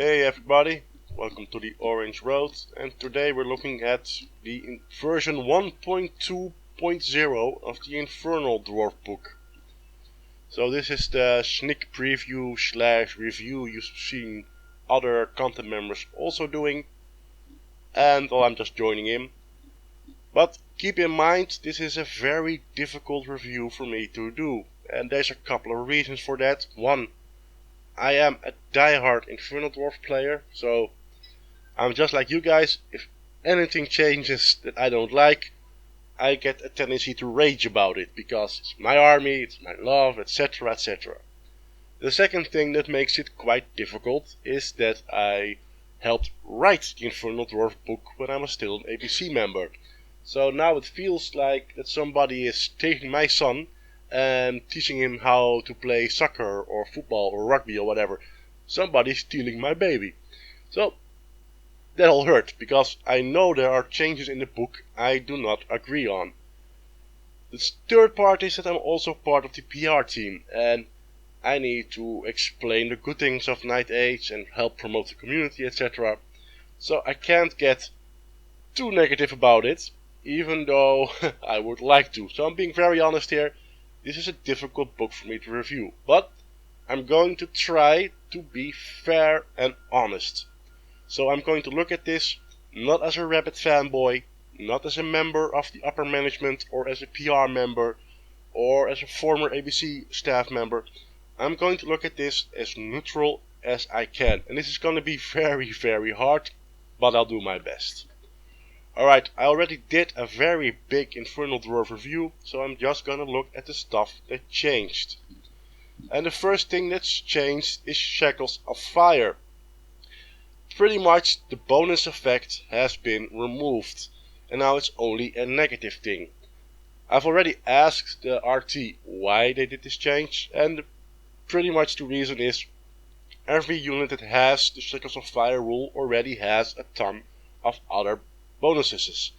Hey everybody, welcome to the Orange Road, and today we're looking at the version 1.2.0 of the Infernal Dwarf book. So this is the sneak preview / review you've seen other content members also doing, and well, I'm just joining in. But keep in mind, this is a very difficult review for me to do, and there's a couple of reasons for that. One, I am a diehard Infernal Dwarf player, so I'm just like you guys. If anything changes that I don't like, I get a tendency to rage about it, because it's my army, it's my love, etc, etc. The second thing that makes it quite difficult is that I helped write the Infernal Dwarf book when I was still an ABC member. So now it feels like that somebody is taking my son and teaching him how to play soccer or football or rugby or whatever. Somebody's stealing my baby. So that'll hurt, because I know there are changes in the book I do not agree on. The third part is that I'm also part of the PR team, and I need to explain the good things of Night Age and help promote the community, etc. So I can't get too negative about it, even though I would like to. So I'm being very honest here. This is a difficult book for me to review, but I'm going to try to be fair and honest. So I'm going to look at this not as a Rabbit fanboy, not as a member of the upper management or as a PR member or as a former ABC staff member. I'm going to look at this as neutral as I can, and this is going to be very, very hard, but I'll do my best. Alright, I already did a very big Infernal Dwarf review, so I'm just gonna look at the stuff that changed. And the first thing that's changed is Shackles of Fire. Pretty much the bonus effect has been removed, and now it's only a negative thing. I've already asked the RT why they did this change, and pretty much the reason is every unit that has the Shackles of Fire rule already has a ton of other bonuses,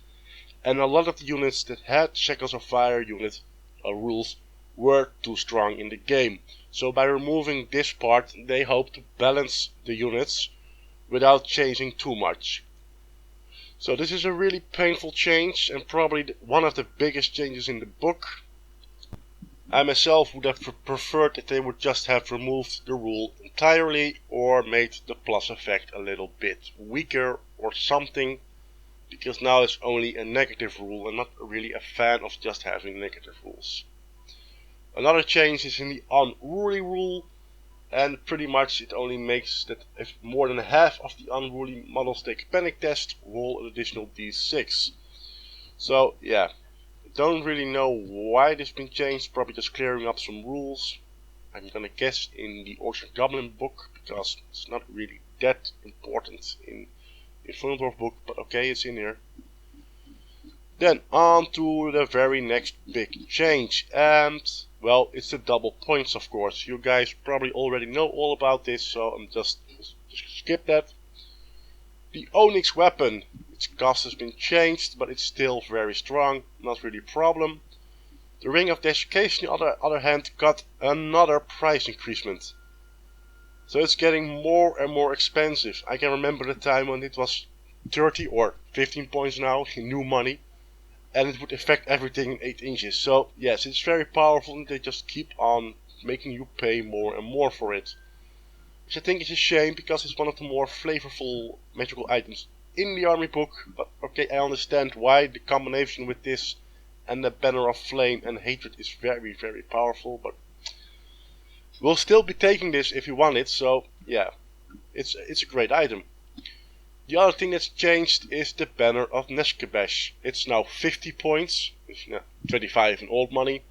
and a lot of the units that had Shackles of Fire unit rules were too strong in the game. So by removing this part, they hope to balance the units without changing too much. So this is a really painful change, and probably one of the biggest changes in the book. I myself would have preferred that they would just have removed the rule entirely, or made the plus effect a little bit weaker or something, because now it's only a negative rule. I'm not really a fan of just having negative rules. Another change is in the unruly rule, and pretty much it only makes that if more than half of the unruly models take a panic test, roll an additional d6. So yeah, don't really know why this has been changed, probably just clearing up some rules. I'm gonna guess in the Goblin book, because it's not really that important in Infernal Dwarf book, but okay, it's in here. Then on to the very next big change, and well, it's the double points, of course. You guys probably already know all about this, so I'm just skip that. The Onyx weapon, its cost has been changed, but it's still very strong, not really a problem. The Ring of Desiccation, on the other hand, got another price increasement. So it's getting more and more expensive. I can remember the time when it was 30 or 15 points now in new money, and it would affect everything in 8 inches. So yes, it's very powerful, and they just keep on making you pay more and more for it. Which I think is a shame, because it's one of the more flavorful magical items in the army book. But okay, I understand why the combination with this and the Banner of Flame and Hatred is very, very powerful, but we'll still be taking this if you want it, so yeah, it's a great item. The other thing that's changed is the Banner of Nazca. It's now 50 points, 25 in old money,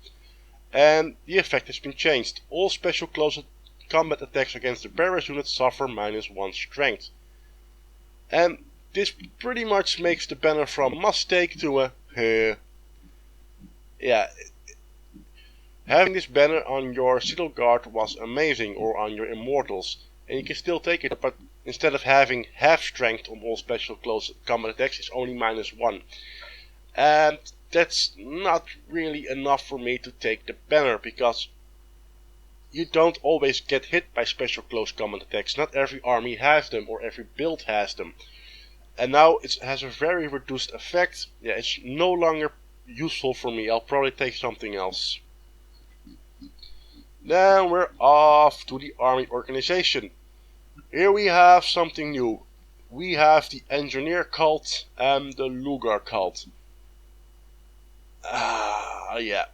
and the effect has been changed. All special close combat attacks against the Barracks unit suffer -1 strength. And this pretty much makes the banner from must take to a yeah. Having this banner on your Citadel Guard was amazing, or on your Immortals, and you can still take it, but instead of having half strength on all special close combat attacks, it's only -1. And that's not really enough for me to take the banner, because you don't always get hit by special close combat attacks. Not every army has them, or every build has them. And now it has a very reduced effect. Yeah, it's no longer useful for me. I'll probably take something else. Then we're off to the army organization. Here we have something new. We have the Engineer cult and the Lugar cult. Yeah.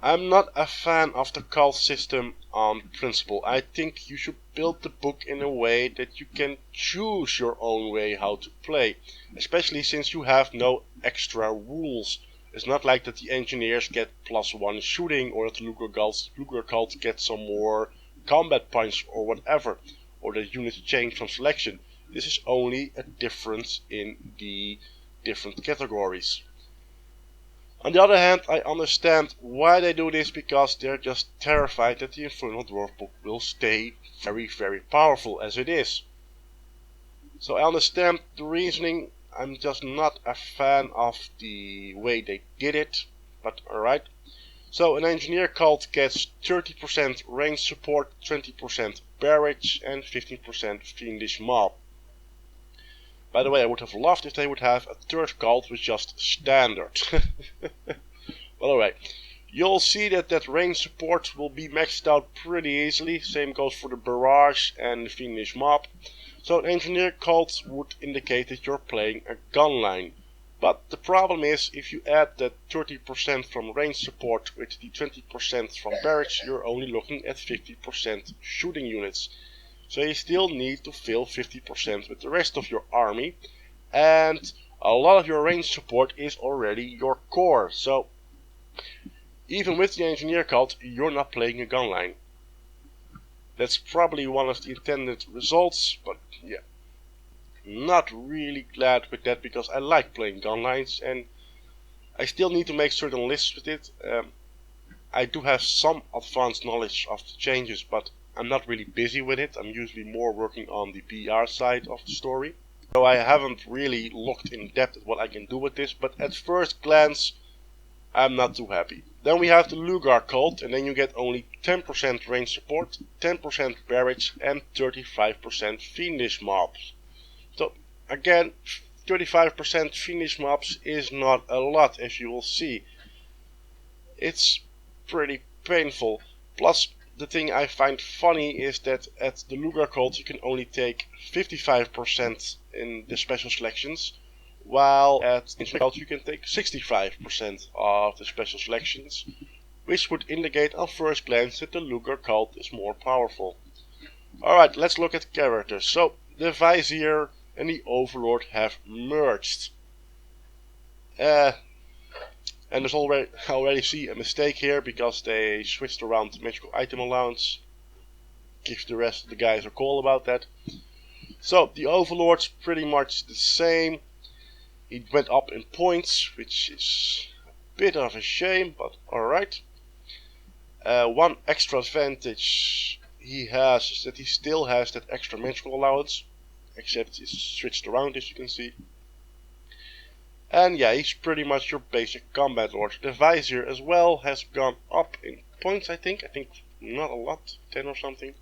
I'm not a fan of the cult system on principle. I think you should build the book in a way that you can choose your own way how to play. Especially since you have no extra rules. It's not like that the engineers get +1 shooting, or that the Lugar cult get some more combat points or whatever. Or the units change from selection. This is only a difference in the different categories. On the other hand, I understand why they do this, because they're just terrified that the Infernal Dwarf book will stay very, very powerful as it is. So I understand the reasoning. I'm just not a fan of the way they did it, but alright. So an Engineer cult gets 30% range support, 20% Barracks, and 15% Fiendish Mob. By the way, I would have loved if they would have a third cult with just standard. Well, alright. You'll see that range support will be maxed out pretty easily. Same goes for the Barracks and the Fiendish Mob. So an Engineer cult would indicate that you're playing a gun line. But the problem is, if you add that 30% from range support with the 20% from Barracks, you're only looking at 50% shooting units. So you still need to fill 50% with the rest of your army, and a lot of your range support is already your core. So even with the Engineer cult, you're not playing a gun line. That's probably one of the intended results, but yeah, not really glad with that, because I like playing gun lines and I still need to make certain lists with it. I do have some advanced knowledge of the changes, but I'm not really busy with it. I'm usually more working on the PR side of the story. So I haven't really looked in depth at what I can do with this, but at first glance, I'm not too happy. Then we have the Lugar cult, and then you get only 10% range support, 10% Barracks, and 35% Fiendish mobs. So again, 35% Fiendish mobs is not a lot, as you will see. It's pretty painful. Plus, the thing I find funny is that at the Lugar cult you can only take 55% in the special selections, while at the Engineer cult you can take 65% of the special selections, which would indicate on first glance that the Lugar cult is more powerful. Alright, let's look at characters. So, the Vizier and the Overlord have merged. And there's already see a mistake here, because they switched around the magical item allowance. Give the rest of the guys a call about that. So the Overlord's pretty much the same. He went up in points, which is a bit of a shame, but alright. One extra advantage he has is that he still has that extra magical allowance, except it's switched around, as you can see. And yeah, he's pretty much your basic combat lord. The Vizier as well has gone up in points, I think. Not a lot, 10 or something.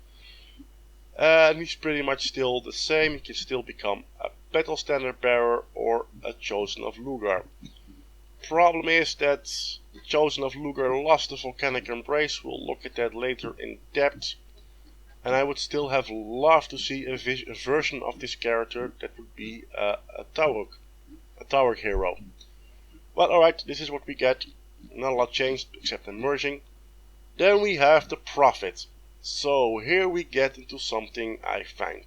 And he's pretty much still the same. He can still become a battle standard bearer or a chosen of Lugar. Problem is that the chosen of Lugar lost the volcanic embrace. We'll look at that later in depth. And I would still have loved to see a version of this character that would be a tower hero. Well, alright, this is what we get. Not a lot changed except the merging. Then we have the Prophet. So here we get into something I find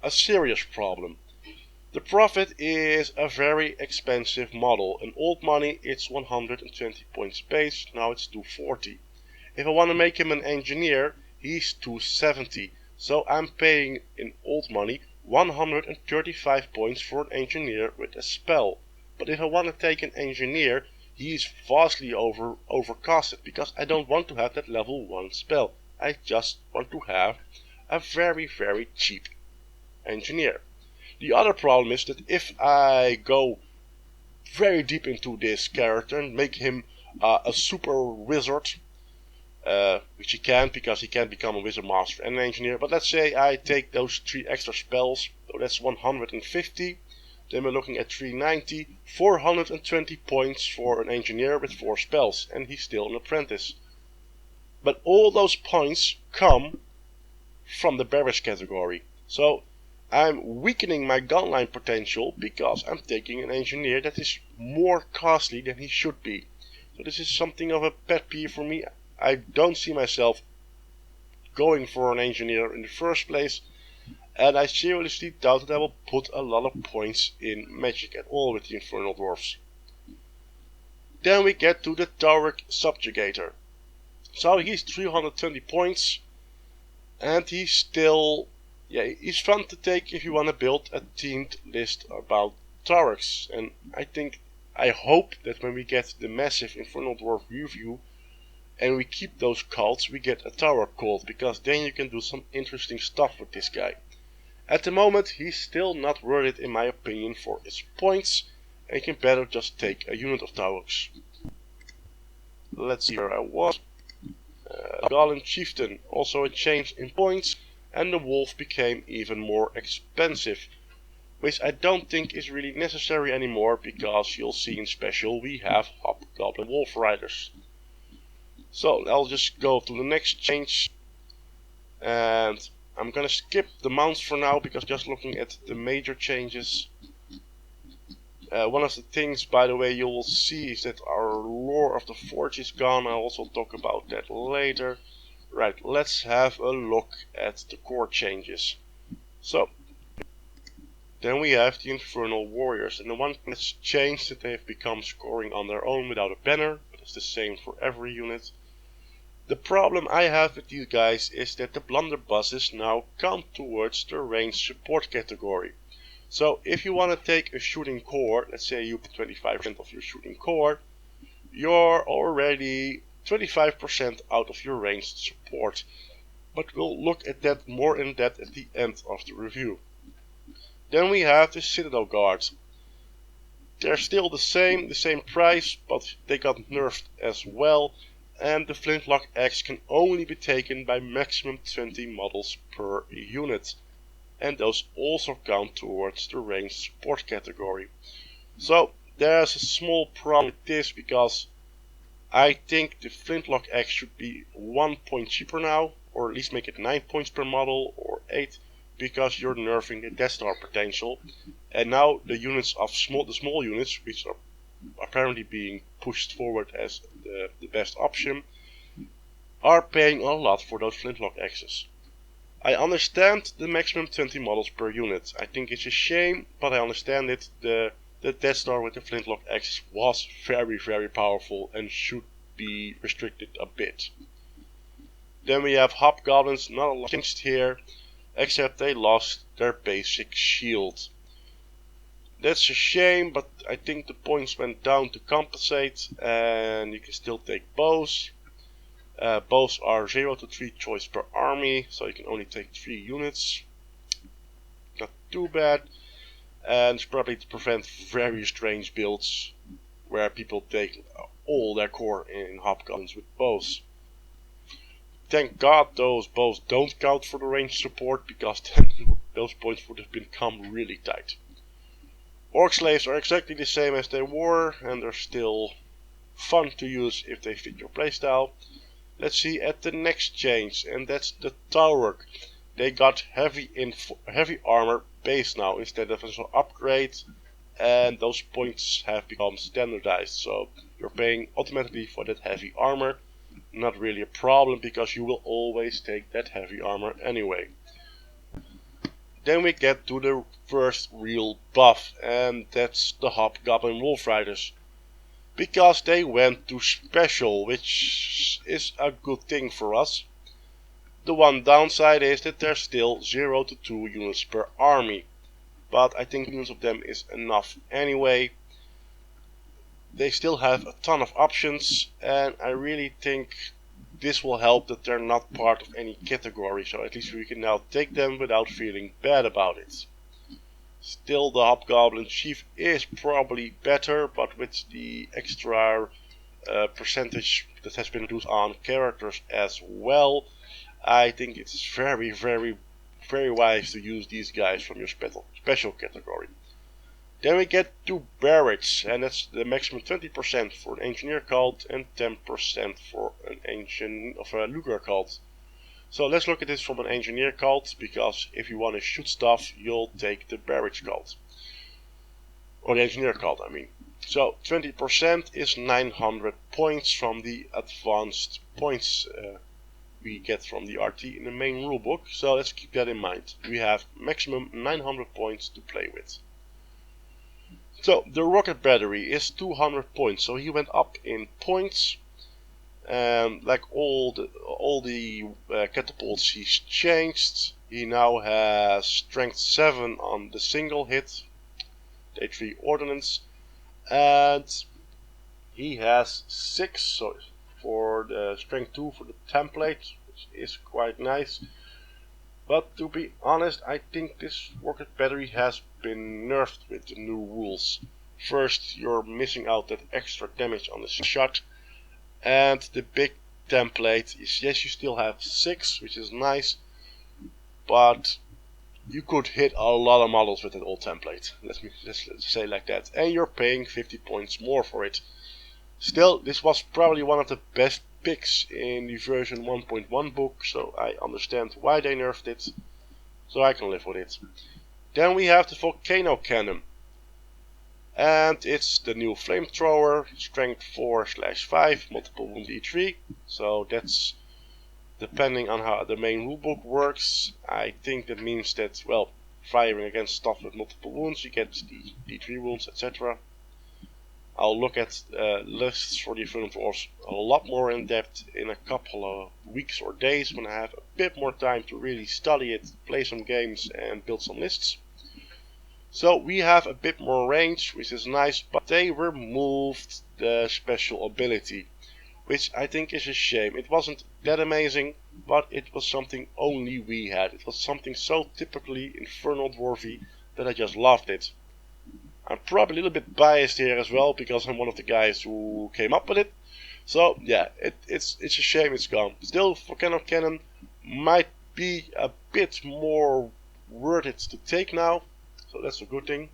a serious problem. The Prophet is a very expensive model. In old money it's 120 points base, now it's 240. If I want to make him an engineer, he's 270. So I'm paying in old money 135 points for an engineer with a spell. But if I want to take an engineer, he is vastly overcosted, because I don't want to have that level 1 spell. I just want to have a very, very cheap engineer. The other problem is that if I go very deep into this character and make him a super wizard, which he can't because he can't become a Wizard Master and an Engineer. But let's say I take those 3 extra spells, so that's 150. Then we're looking at 390, 420 points for an Engineer with 4 spells, and he's still an apprentice. But all those points come from the Barracks category. So I'm weakening my gunline potential because I'm taking an Engineer that is more costly than he should be. So this is something of a pet peeve for me. I don't see myself going for an Engineer in the first place, and I seriously doubt that I will put a lot of points in Magic at all with the Infernal Dwarfs. Then we get to the Tauric Subjugator. So he's 320 points, and he's still, he's fun to take if you want to build a themed list about Taurics. And I hope that when we get the massive Infernal Dwarf review and we keep those cults, we get a Tauric cult, because then you can do some interesting stuff with this guy. At the moment, he's still not worth it in my opinion for his points, and you can better just take a unit of Taurics. Let's see where I was. Goblin Chieftain, also a change in points, and the Wolf became even more expensive, which I don't think is really necessary anymore, because you'll see in special we have Hobgoblin Wolf Riders. So I'll just go to the next change, and I'm gonna skip the mounts for now because just looking at the major changes. One of the things, by the way, you will see is that our Lore of the Forge is gone. I'll also talk about that later. Right, let's have a look at the Chord Changes. So, then we have the Infernal Warriors, and the one thing that's changed is that they have become scoring on their own without a banner, but it's the same for every unit. The problem I have with these guys is that the blunderbusses now count towards the ranged support category. So if you want to take a shooting core, let's say you put 25% of your shooting core, you're already 25% out of your ranged support. But we'll look at that more in depth at the end of the review. Then we have the Citadel Guards. They're still the same price, but they got nerfed as well. And the Flintlock Axe can only be taken by maximum 20 models per unit. And those also count towards the ranged support category. So there's a small problem with this, because I think the Flintlock Axe should be 1 point cheaper now, or at least make it 9 points per model, or 8, because you're nerfing the Death Star potential. And now the units of the small units, which are apparently being pushed forward as the best option, are paying a lot for those Flintlock Axes. I understand the maximum 20 models per unit. I think it's a shame, but I understand it. The Death Star with the Flintlock Axes was very, very powerful and should be restricted a bit. Then we have Hobgoblins, not a lot changed here, except they lost their basic shield. That's a shame, but I think the points went down to compensate, and you can still take bows. Bows are 0 to 3 choice per army, so you can only take 3 units. Not too bad. And it's probably to prevent very strange builds where people take all their core in Hobgoblins with bows. Thank God those bows don't count for the range support, because then those points would have become really tight. Orc Slaves are exactly the same as they were, and they're still fun to use if they fit your playstyle. Let's see at the next change, and that's the Tauric. They got heavy armor base now instead of an upgrade, and those points have become standardized, so you're paying automatically for that heavy armor. Not really a problem, because you will always take that heavy armor anyway. Then we get to the first real buff, and that's the Hobgoblin Wolf Riders. Because they went to special, which is a good thing for us. The one downside is that there's still 0 to 2 units per army, but I think units of them is enough anyway. They still have a ton of options, and I really think this will help that they're not part of any category, so at least we can now take them without feeling bad about it. Still, the Hobgoblin Chief is probably better, but with the extra percentage that has been reduced on characters as well, I think it's very, very, very wise to use these guys from your special category. Then we get to Barracks, and that's the maximum 20% for an Engineer cult and 10% for an Ancient of a Lugar cult. So let's look at this from an Engineer cult, because if you want to shoot stuff, you'll take the Barracks cult. Or the Engineer cult, I mean. So 20% is 900 points from the advanced points we get from the RT in the main rulebook. So let's keep that in mind. We have maximum 900 points to play with. So the rocket battery is 200 points, so he went up in points. Like all the catapults he's changed. He now has strength 7 on the single hit, day 3 ordnance, and he has 6 so for the strength 2 for the template, which is quite nice. But to be honest, I think this rocket battery has been nerfed with the new rules. First, you're missing out that extra damage on the shot, and the big template is, yes, you still have 6, which is nice, but you could hit a lot of models with that old template. Let's say like that, and you're paying 50 points more for it. Still, this was probably one of the best picks in the version 1.1 book, so I understand why they nerfed it, so I can live with it. Then we have the volcano cannon, and it's the new flamethrower, strength 4/5, multiple wound E3, so that's depending on how the main rulebook works. I think that means that, well, firing against stuff with multiple wounds, you get the D3 wounds, etc. I'll look at lists for the Infernal Dwarfs a lot more in depth in a couple of weeks or days when I have a bit more time to really study it, play some games and build some lists. So we have a bit more range, which is nice, but they removed the special ability, which I think is a shame. It wasn't that amazing, but it was something only we had. It was something so typically Infernal Dwarfy that I just loved it. I'm probably a little bit biased here as well, because I'm one of the guys who came up with it. So yeah, it's a shame it's gone. Still, Volcano Cannon might be a bit more worth it to take now, so that's a good thing.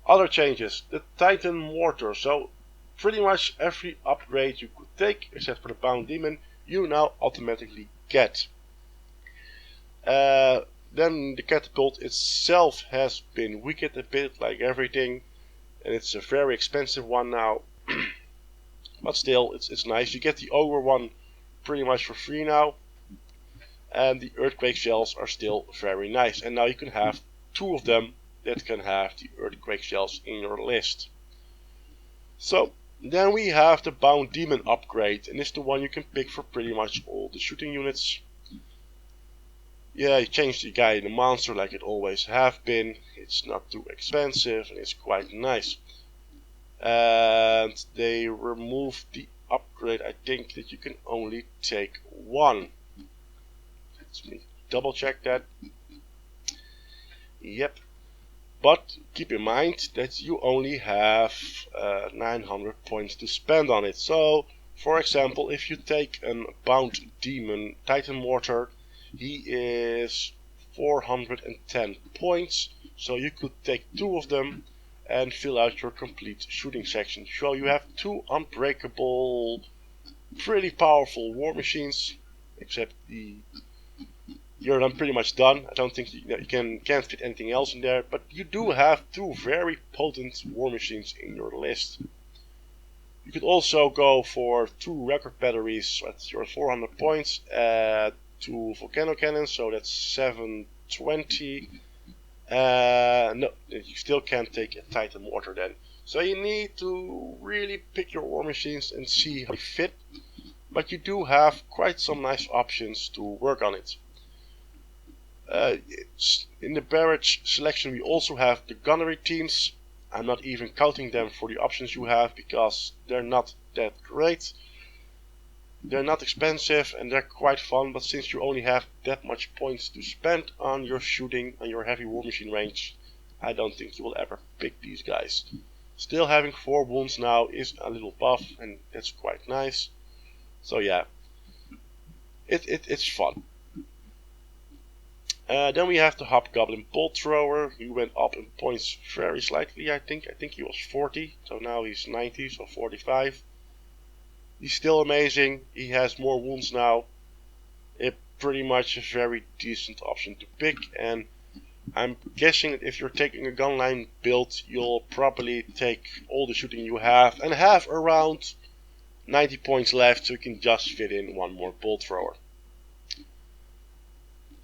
Other changes, the Titan Mortar. So pretty much every upgrade you could take, except for the Bound Demon, you now automatically get. Then the catapult itself has been weakened a bit, like everything, and it's a very expensive one now. But still, it's nice. You get the Ogre one pretty much for free now, and the Earthquake shells are still very nice. And now you can have 2 of them that can have the Earthquake shells in your list. So then we have the Bound Demon upgrade, and it's the one you can pick for pretty much all the shooting units. Yeah, you change the guy in the monster like it always have been. It's not too expensive and it's quite nice. And they removed the upgrade, I think, that you can only take 1. Let me double check that. Yep. But keep in mind that you only have 900 points to spend on it. So, for example, if you take a Bound Demon Titan Mortar, he is 410 points, so you could take 2 of them and fill out your complete shooting section. So you have 2 unbreakable, pretty powerful war machines, except you're then pretty much done. I don't think you can't fit anything else in there, but you do have 2 very potent war machines in your list. You could also go for 2 record batteries at your 400 points, 2 volcano cannons, so that's 720. No, you still can't take a Titan Mortar then. So you need to really pick your war machines and see how they fit. But you do have quite some nice options to work on it. In the Barracks selection we also have the gunnery teams. I'm not even counting them for the options you have, because they're not that great. They're not expensive and they're quite fun, but since you only have that much points to spend on your shooting, on your heavy war machine range, I don't think you will ever pick these guys. Still having 4 wounds now is a little buff, and that's quite nice. So yeah, it's fun. Then we have the Hobgoblin Bolt Thrower. He went up in points very slightly, I think. I think he was 40, so now he's 90, so 45. He's still amazing. He has more wounds now. It pretty much a very decent option to pick, and I'm guessing that if you're taking a gunline build, you'll probably take all the shooting you have and have around 90 points left, so you can just fit in one more bolt thrower.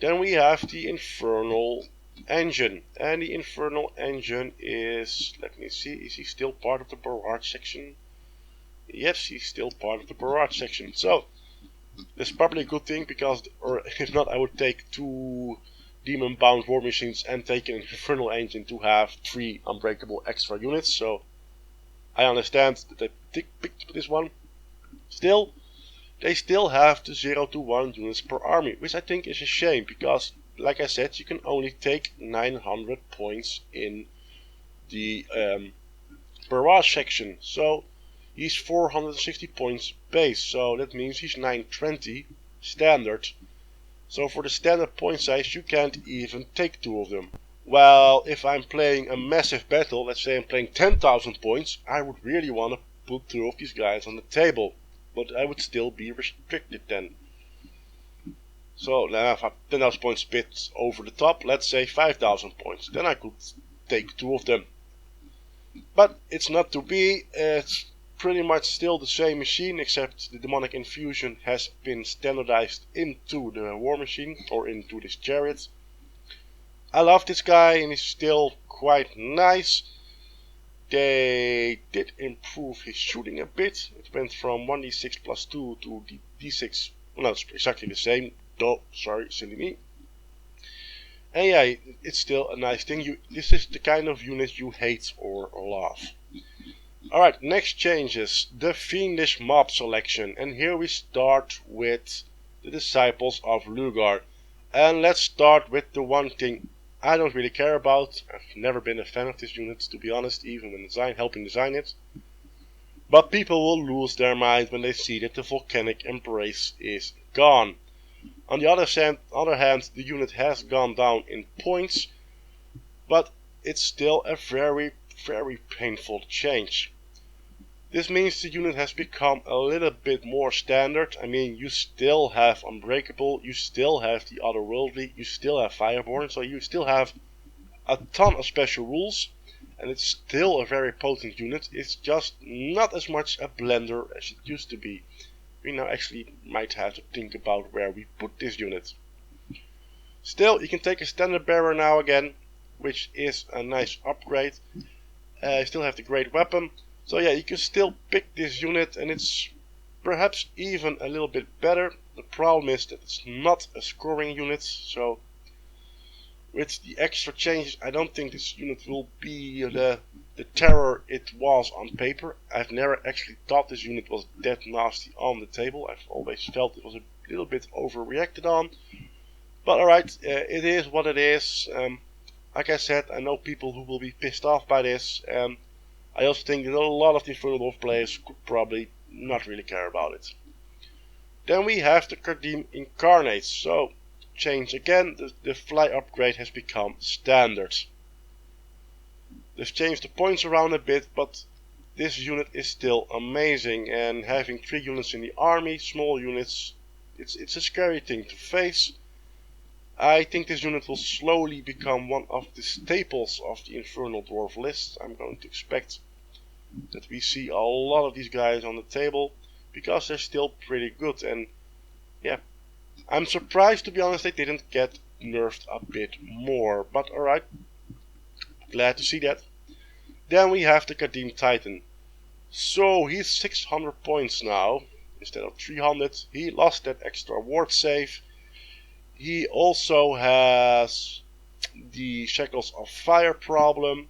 Then we have the Infernal Engine, and the Infernal Engine is, let me see, is he still part of the Barracks section? Yes, he's still part of the Barracks section. So that's probably a good thing, because, or if not, I would take 2 demon bound war machines and take an Infernal Engine to have 3 unbreakable extra units. So I understand that they picked this one. Still, they still have the 0 to 1 units per army, which I think is a shame, because like I said, you can only take 900 points in the barrage section. So he's 460 points base, so that means he's 920 standard. So for the standard point size, you can't even take 2 of them. Well, if I'm playing a massive battle, let's say I'm playing 10,000 points, I would really want to put 2 of these guys on the table. But I would still be restricted then. So now if I have 10,000 points a bit over the top, let's say 5,000 points, then I could take 2 of them. But it's not to be. It's pretty much still the same machine, except the demonic infusion has been standardized into the war machine, or into this chariot. I love this guy, and he's still quite nice. They did improve his shooting a bit. It went from 1d6 plus 2 to d6. Well, no, it's exactly the same. Though, sorry, silly me. And yeah, it's still a nice thing. This is the kind of unit you hate or love. Alright, next changes. The Fiendish Mob selection. And here we start with the Disciples of Lugar. And let's start with the one thing I don't really care about. I've never been a fan of this unit, to be honest, even when helping design it. But people will lose their mind when they see that the Volcanic Embrace is gone. On the other hand, the unit has gone down in points, but it's still a very, very painful change. This means the unit has become a little bit more standard. I mean, you still have Unbreakable, you still have the Otherworldly, you still have Fireborn, so you still have a ton of special rules, and it's still a very potent unit. It's just not as much a blender as it used to be. We now actually might have to think about where we put this unit. Still, you can take a Standard Bearer now again, which is a nice upgrade. You still have the Great Weapon. So yeah, you can still pick this unit, and it's perhaps even a little bit better. The problem is that it's not a scoring unit, so with the extra changes, I don't think this unit will be the terror it was on paper. I've never actually thought this unit was that nasty on the table. I've always felt it was a little bit overreacted on. But alright, it is what it is. Like I said, I know people who will be pissed off by this. I also think that a lot of the Infernal Dwarf players could probably not really care about it. Then we have the Cardim Incarnates. So, change again, the fly upgrade has become standard. They've changed the points around a bit, but this unit is still amazing. And having 3 units in the army, small units, it's a scary thing to face. I think this unit will slowly become one of the staples of the Infernal Dwarf list. I'm going to expect that we see a lot of these guys on the table, because they're still pretty good. And yeah, I'm surprised, to be honest, they didn't get nerfed a bit more. But alright, glad to see that. Then we have the Cardim Titan. So he's 600 points now, instead of 300. He lost that extra ward save. He also has the Shackles of Fire problem,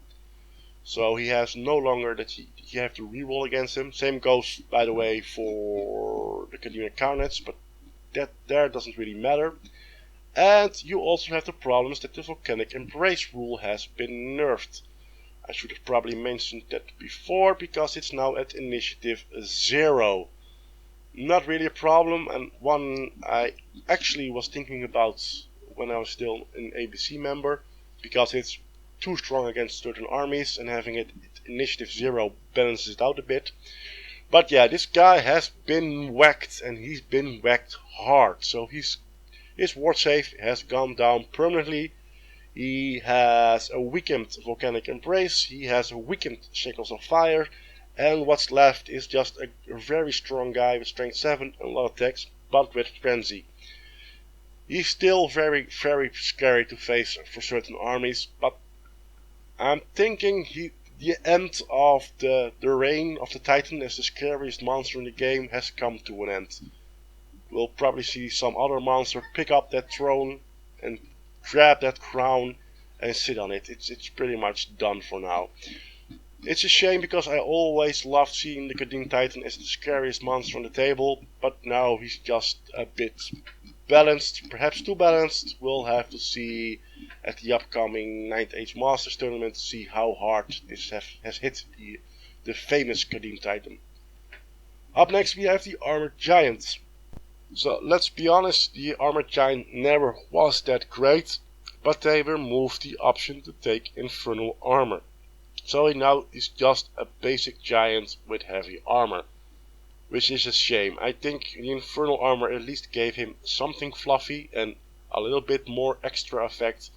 so he has no longer that you have to reroll against him. Same goes, by the way, for the Cardim Incarnates, but that there doesn't really matter. And you also have the problems that the Volcanic Embrace rule has been nerfed. I should have probably mentioned that before, because it's now at initiative 0. Not really a problem, and one I actually was thinking about when I was still an ABC member, because it's too strong against certain armies, and having it at initiative 0 balances it out a bit. But yeah, this guy has been whacked, and he's been whacked hard. So his ward save has gone down permanently. He has a weakened Volcanic Embrace, he has a weakened Shackles of Fire, and what's left is just a very strong guy with strength 7 and a lot of attacks, but with Frenzy. He's still very, very scary to face for certain armies, but I'm thinking the end of the reign of the Titan as the scariest monster in the game has come to an end. We'll probably see some other monster pick up that throne and grab that crown and sit on it. It's pretty much done for now. It's a shame, because I always loved seeing the Qadim Titan as the scariest monster on the table, but now he's just a bit balanced, perhaps too balanced. We'll have to see at the upcoming 9th Age Masters tournament to see how hard this has hit the famous Qadim Titan. Up next we have the Armored Giant. So let's be honest, the Armored Giant never was that great, but they removed the option to take Infernal Armor. So he now is just a basic giant with heavy armor, which is a shame. I think the Infernal Armor at least gave him something fluffy and a little bit more extra effect.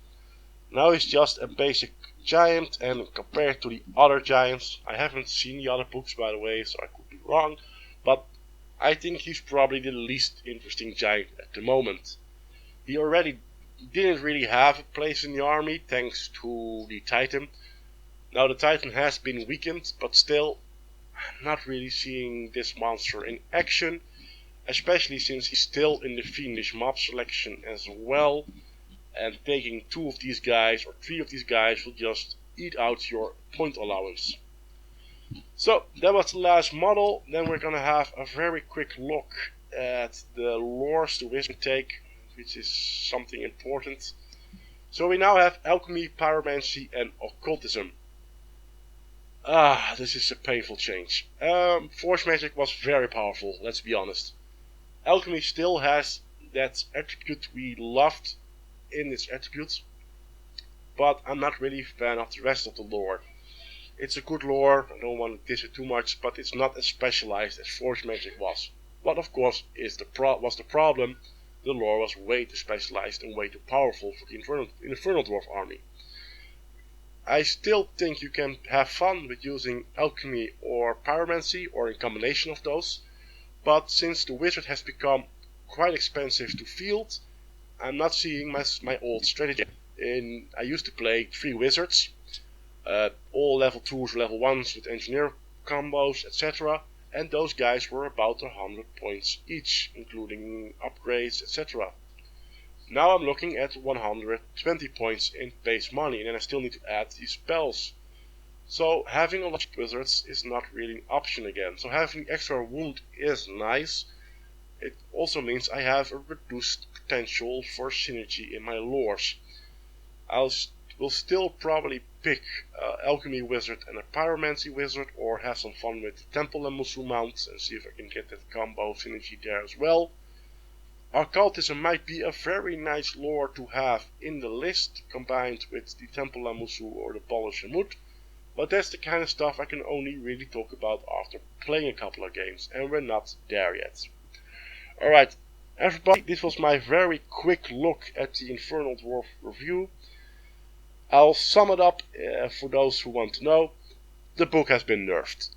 Now he's just a basic giant, and compared to the other giants, I haven't seen the other books by the way, so I could be wrong, but I think he's probably the least interesting giant at the moment. He already didn't really have a place in the army thanks to the Titan. Now the Titan has been weakened, but still, I'm not really seeing this monster in action, especially since he's still in the Fiendish mob selection as well, and taking 2 of these guys or 3 of these guys will just eat out your point allowance. So that was the last model. Then we're gonna have a very quick look at the lores the wizard take, which is something important. So we now have Alchemy, Pyromancy and Occultism. This is a painful change. Force Magic was very powerful, let's be honest. Alchemy still has that attribute we loved in its attributes, but I'm not really a fan of the rest of the lore. It's a good lore, I don't want to diss it too much, but it's not as specialized as Force Magic was. What of course was the problem, the lore was way too specialized and way too powerful for the Infernal Dwarf army. I still think you can have fun with using Alchemy or Pyromancy, or a combination of those, but since the wizard has become quite expensive to field, I'm not seeing my old strategy. I used to play 3 wizards, all level 2s or level 1s with engineer combos, etc. And those guys were about 100 points each, including upgrades, etc. Now I'm looking at 120 points in base money, and then I still need to add these spells. So having a lot of wizards is not really an option again. So having extra wound is nice. It also means I have a reduced potential for synergy in my lores. Will still probably pick Alchemy Wizard and a Pyromancy Wizard, or have some fun with the Temple and Musu mounts and see if I can get that combo synergy there as well. Occultism might be a very nice lore to have in the list, combined with the Temple Lamusu or the Polish Amut, but that's the kind of stuff I can only really talk about after playing a couple of games, and we're not there yet. Alright, everybody, this was my very quick look at the Infernal Dwarf review. I'll sum it up for those who want to know. The book has been nerfed.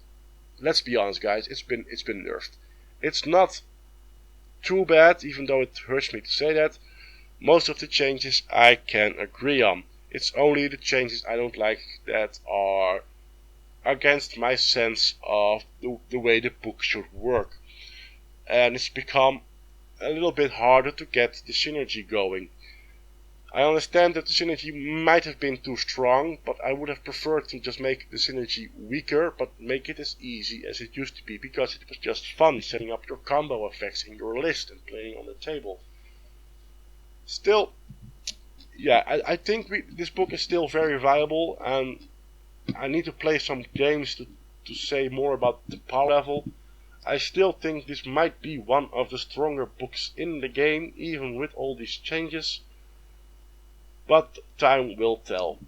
Let's be honest guys, it's been nerfed. It's not too bad, even though it hurts me to say that. Most of the changes I can agree on. It's only the changes I don't like that are against my sense of the way the book should work. And it's become a little bit harder to get the synergy going. I understand that the synergy might have been too strong, but I would have preferred to just make the synergy weaker, but make it as easy as it used to be, because it was just fun setting up your combo effects in your list and playing on the table. Still, yeah, I think this book is still very viable, and I need to play some games to say more about the power level. I still think this might be one of the stronger books in the game, even with all these changes. But time will tell.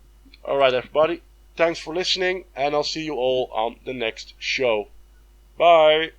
Alright everybody, thanks for listening, and I'll see you all on the next show. Bye!